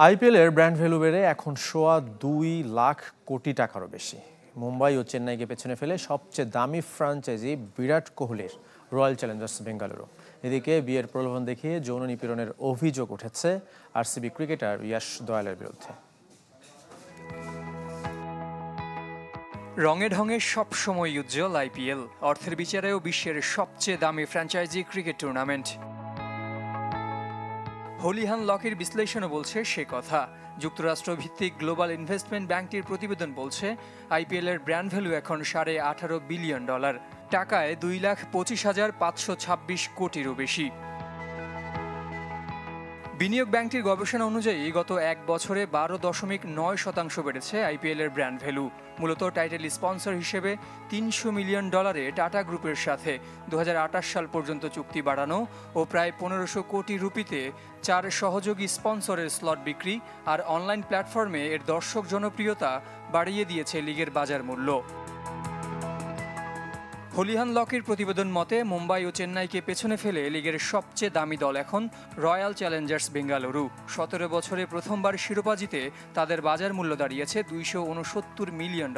আইপিএলের brand value বেড়ে এখন সোয়া 2 লাখ কোটি টাকারও বেশি। মুম্বাই ও চেন্নাইকে পেছনে ফেলে সবচেয়ে দামি ফ্র্যাঞ্চাইজি বিরাট কোহলির রয়্যাল চ্যালেঞ্জার্স বেঙ্গালুরু। এদিকে বিয়ের প্রলোভন দেখিয়ে যৌন নিপীড়নের অভিযোগ উঠেছে আরসিবি ক্রিকেটার ইয়াশ দয়ালের বিরুদ্ধে। রঙে ঢঙে সবসময় উজ্জ্বল আইপিএল, অর্থের বিচারেও বিশ্বের সবচেয়ে দামি ফ্র্যাঞ্চাইজি ক্রিকেট টুর্নামেন্ট। হলিহান লকের বিশ্লেষণও বলছে সে কথা। যুক্তরাষ্ট্র ভিত্তিক গ্লোবাল ইনভেস্টমেন্ট ব্যাংকটির প্রতিবেদন বলছে আইপিএলের ব্র্যান্ড ভ্যালু এখন $18.5 বিলিয়ন, টাকায় 2,25,526 কোটিরও বেশি। বিনিয়োগ ব্যাংকটির গবেষণা অনুযায়ী গত এক বছরে 12.9% বেড়েছে আইপিএলের ব্র্যান্ড ভ্যালু। মূলত টাইটেল স্পন্সর হিসেবে $300 মিলিয়ন টাটা গ্রুপের সাথে 2028 সাল পর্যন্ত চুক্তি বাড়ানো ও প্রায় 1500 কোটি রুপিতে 4 সহযোগী স্পন্সরের স্লট বিক্রি আর অনলাইন প্ল্যাটফর্মে এর দর্শক জনপ্রিয়তা বাড়িয়ে দিয়েছে লিগের বাজার মূল্য। হলিহান লকের প্রতিবেদন মতে মুম্বাই ও চেন্নাইকে পেছনে ফেলে লিগের সবচেয়ে দামি দল এখন রয়্যাল চ্যালেঞ্জার্স বেঙ্গালুরু। 17 বছরে প্রথমবার শিরোপা জিতে তাদের বাজার মূল্য দাঁড়িয়েছে $269 মিলিয়ন।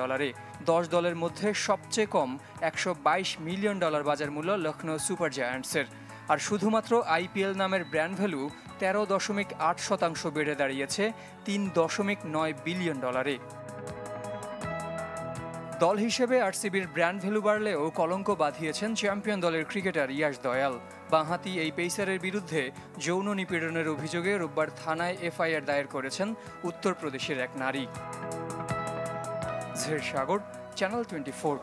10 দলের মধ্যে সবচেয়ে কম $122 মিলিয়ন বাজার মূল্য লখনৌ সুপার জায়ান্টসের। আর শুধুমাত্র আইপিএল নামের ব্র্যান্ড ভ্যালু 13.8% বেড়ে দাঁড়িয়েছে $3.9 বিলিয়ন। দল হিসেবে আরসিবির ব্র্যান্ড ভ্যালু বাড়লেও কলঙ্ক বাঁধিয়েছেন চ্যাম্পিয়ন দলের ক্রিকেটার ইয়াশ দয়াল। বাঁহাতি এই পেসারের বিরুদ্ধে যৌন নিপীড়নের অভিযোগে রোববার থানায় এফআইআর দায়ের করেছেন উত্তরপ্রদেশের এক নারী। জের সাগর, চ্যানেল 24।